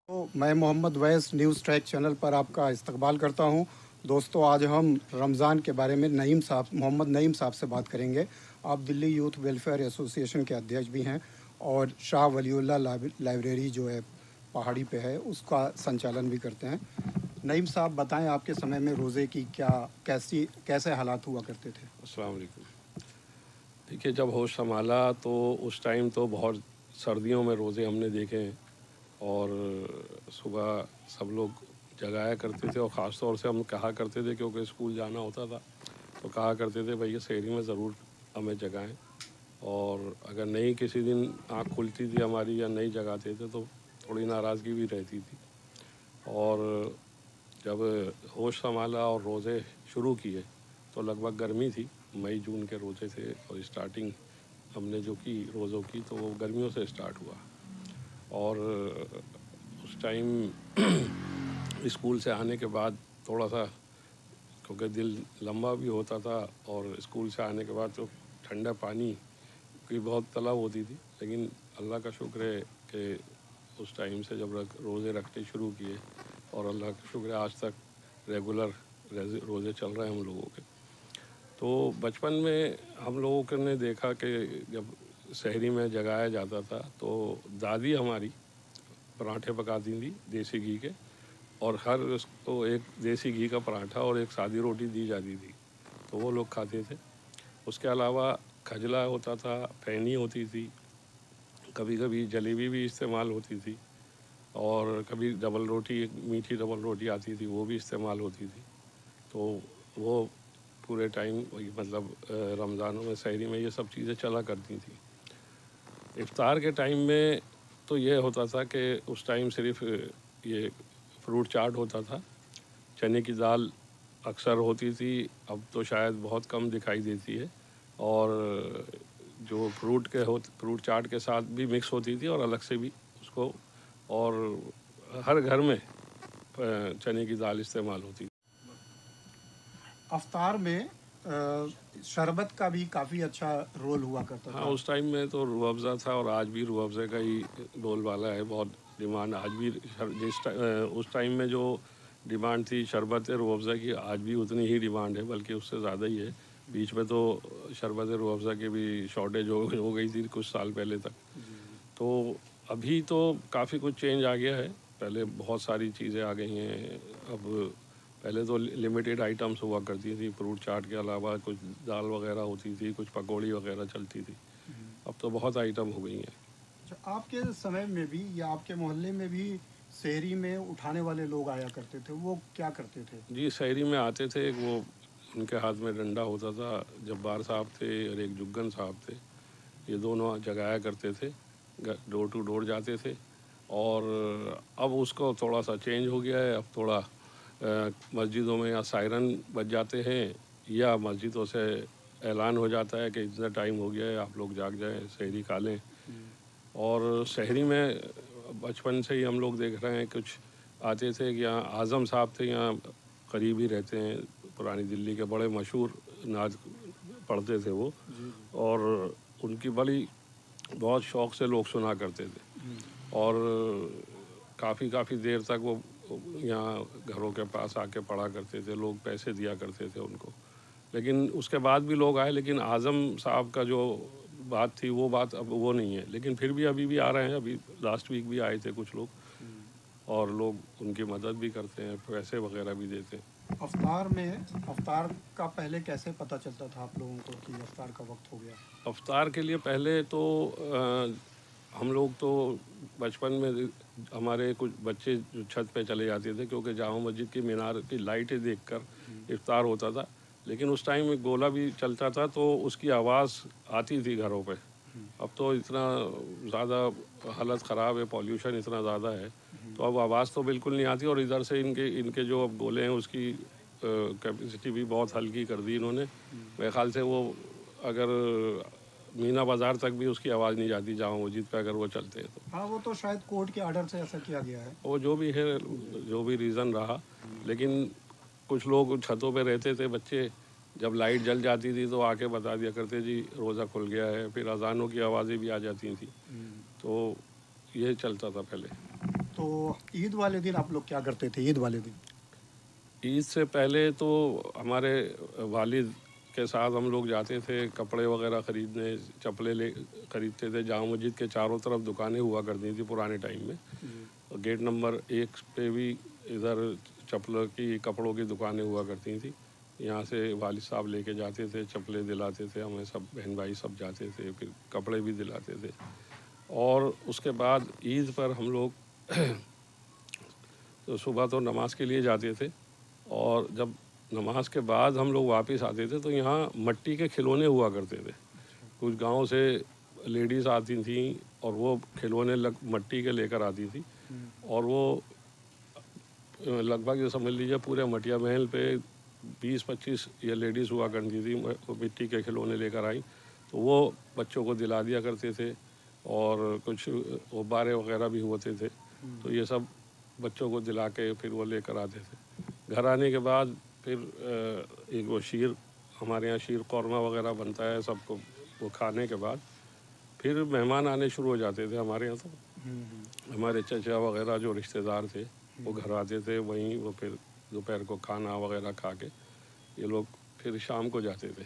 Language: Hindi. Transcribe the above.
तो मैं मोहम्मद वैस न्यूज़ ट्रैक चैनल पर आपका इस्तकबाल करता हूं। दोस्तों, आज हम रमज़ान के बारे में नईम साहब मोहम्मद नईम साहब से बात करेंगे। आप दिल्ली यूथ वेलफेयर एसोसिएशन के अध्यक्ष भी हैं और शाह वलीउल्लाह लाइब्रेरी जो है पहाड़ी पे है, उसका संचालन भी करते हैं। नईम साहब, बताएं आपके समय में रोज़े की कैसे हालात हुआ करते थे? अस्सलाम वालेकुम। देखिए, जब होश संभाला तो उस टाइम तो बहुत सर्दियों में रोज़े हमने देखे हैं और सुबह सब लोग जगाया करते थे और ख़ास तौर से हम कहा करते थे, क्योंकि स्कूल जाना होता था तो कहा करते थे भैया सहरी में ज़रूर हमें जगाएं। और अगर नहीं किसी दिन आँख खुलती थी हमारी या नहीं जगाते थे तो थोड़ी नाराज़गी भी रहती थी। और जब होश संभाला और रोज़े शुरू किए तो लगभग गर्मी थी, मई जून के रोज़े थे और स्टार्टिंग हमने जो की रोज़ों की तो वो गर्मियों से स्टार्ट हुआ। और उस टाइम स्कूल से आने के बाद थोड़ा सा, क्योंकि दिल लंबा भी होता था और स्कूल से आने के बाद तो ठंडा पानी की बहुत तलब होती थी, लेकिन अल्लाह का शुक्र है कि उस टाइम से जब रोज़े रखने शुरू किए और अल्लाह का शुक्र है आज तक रेगुलर रोज़े चल रहे हैं हम लोगों के। तो बचपन में हम लोगों ने देखा कि जब शहरी में जगाया जाता था तो दादी हमारी पराठे पकाती थी देसी घी के, और हर उसको एक देसी घी का पराठा और एक सादी रोटी दी जाती थी, तो वो लोग खाते थे। उसके अलावा खजला होता था, फैनी होती थी, कभी कभी जलेबी भी इस्तेमाल होती थी, और कभी डबल रोटी, एक मीठी डबल रोटी आती थी वो भी इस्तेमाल होती थी। तो वो पूरे टाइम मतलब रमज़ानों में सहरी में ये सब चीज़ें चला करती थी। इफ्तार के टाइम में तो ये होता था कि उस टाइम सिर्फ ये फ्रूट चाट होता था, चने की दाल अक्सर होती थी, अब तो शायद बहुत कम दिखाई देती है। और जो फ्रूट चाट के साथ भी मिक्स होती थी और अलग से भी उसको, और हर घर में चने की दाल इस्तेमाल होती थी। अफ्तार में शरबत का भी काफ़ी अच्छा रोल हुआ करता हाँ, था। उस टाइम में तो रूह अफ़ज़ा था और आज भी रूह अफ़ज़ा का ही बोल वाला है, बहुत डिमांड आज भी। उस टाइम में जो डिमांड थी शरबत रूह अफ़ज़ा की, आज भी उतनी ही डिमांड है, बल्कि उससे ज़्यादा ही है। बीच में तो शरबत रूह अफ़ज़ा की भी शॉर्टेज हो गई थी कुछ साल पहले तक। तो अभी तो काफ़ी कुछ चेंज आ गया है, पहले बहुत सारी चीज़ें आ गई हैं। अब पहले तो लिमिटेड आइटम्स हुआ करती थी, फ्रूट चाट के अलावा कुछ दाल वगैरह होती थी, कुछ पकौड़ी वगैरह चलती थी। अब तो बहुत आइटम हो गई हैं। अच्छा, आपके समय में भी या आपके मोहल्ले में भी शहरी में उठाने वाले लोग आया करते थे, वो क्या करते थे? जी, शहरी में आते थे, एक वो उनके हाथ में डंडा होता था, जब्बार साहब थे और एक जुग्गन साहब थे, ये दोनों जगाया करते थे, डोर टू डोर जाते थे। और अब उसको थोड़ा सा चेंज हो गया है, अब थोड़ा मस्जिदों में या सायरन बज जाते हैं या मस्जिदों से ऐलान हो जाता है कि इतना टाइम हो गया है, आप लोग जाग जाएं, सहरी खा लें। और शहरी में बचपन से ही हम लोग देख रहे हैं, कुछ आते थे कि यहाँ आज़म साहब थे, यहाँ करीब ही रहते हैं, पुरानी दिल्ली के बड़े मशहूर नाच पढ़ते थे वो। और उनकी बड़ी बहुत शौक़ से लोग सुना करते थे, और काफ़ी देर तक वो यहाँ घरों के पास आके पढ़ा करते थे, लोग पैसे दिया करते थे उनको। लेकिन उसके बाद भी लोग आए, लेकिन आज़म साहब का जो बात थी वो बात अब वो नहीं है, लेकिन फिर भी अभी भी आ रहे हैं। अभी लास्ट वीक भी आए थे कुछ लोग, और लोग उनकी मदद भी करते हैं, पैसे वगैरह भी देते हैं। अफ्तार का पहले कैसे पता चलता था आप लोगों को कि अफ्तार का वक्त हो गया? अफ्तार के लिए पहले तो हम लोग तो बचपन में हमारे कुछ बच्चे जो छत पे चले जाते थे, क्योंकि जामा मस्जिद की मीनार की लाइटें देखकर इफ्तार होता था। लेकिन उस टाइम में गोला भी चलता था तो उसकी आवाज़ आती थी घरों पे। अब तो इतना ज़्यादा हालत ख़राब है, पॉल्यूशन इतना ज़्यादा है, तो अब आवाज़ तो बिल्कुल नहीं आती। और इधर से इनके इनके जो अब गोले हैं उसकी कैपेसिटी भी बहुत हल्की कर दी इन्होंने। मेरे ख़्याल से वो अगर मीना बाज़ार तक भी उसकी आवाज़ नहीं जाती जामा मस्जिद पे, अगर वो चलते हैं तो। हाँ, वो तो शायद कोर्ट के ऑर्डर से ऐसा किया गया है। वो जो भी है, जो भी रीज़न रहा, लेकिन कुछ लोग छतों पे रहते थे बच्चे, जब लाइट जल जाती थी तो आके बता दिया करते जी रोज़ा खुल गया है, फिर अजानों की आवाज़ें भी आ जाती थी। तो ये चलता था पहले। तो तो ईद वाले दिन आप लोग क्या करते थे? ईद वाले दिन ईद से पहले तो हमारे वालिद के साथ हम लोग जाते थे कपड़े वगैरह ख़रीदने, चप्पलें ले ख़रीदते थे। जामा मस्जिद के चारों तरफ दुकानें हुआ करती थी पुराने टाइम में। और गेट नंबर 1 पे भी इधर चप्पलों की, कपड़ों की दुकानें हुआ करती थी। यहाँ से वालिद साहब लेके जाते थे, चप्पलें दिलाते थे हमें, सब बहन भाई सब जाते थे, फिर कपड़े भी दिलाते थे। और उसके बाद ईद पर हम लोग तो सुबह तो नमाज़ के लिए जाते थे, और जब नमाज के बाद हम लोग वापस आते थे तो यहाँ मट्टी के खिलौने हुआ करते थे। कुछ गांव से लेडीज़ आती थीं और वो खिलौने मट्टी के लेकर आती थी, और वो लगभग ये समझ लीजिए पूरे मटिया महल पे 20-25 ये लेडीज़ हुआ करती थी, वो मिट्टी के खिलौने लेकर आई तो वो बच्चों को दिला दिया करते थे। और कुछ गुब्बारे वगैरह भी होते थे, तो ये सब बच्चों को दिला के फिर वो लेकर आते थे। घर आने के बाद फिर एक वो शीर, हमारे यहाँ शीर कौरमा वगैरह बनता है सबको, वो खाने के बाद फिर मेहमान आने शुरू हो जाते थे हमारे यहाँ। तो हमारे चचा वगैरह जो रिश्तेदार थे वो घर आते थे, वहीं वो फिर दोपहर को खाना वगैरह खा के ये लोग फिर शाम को जाते थे।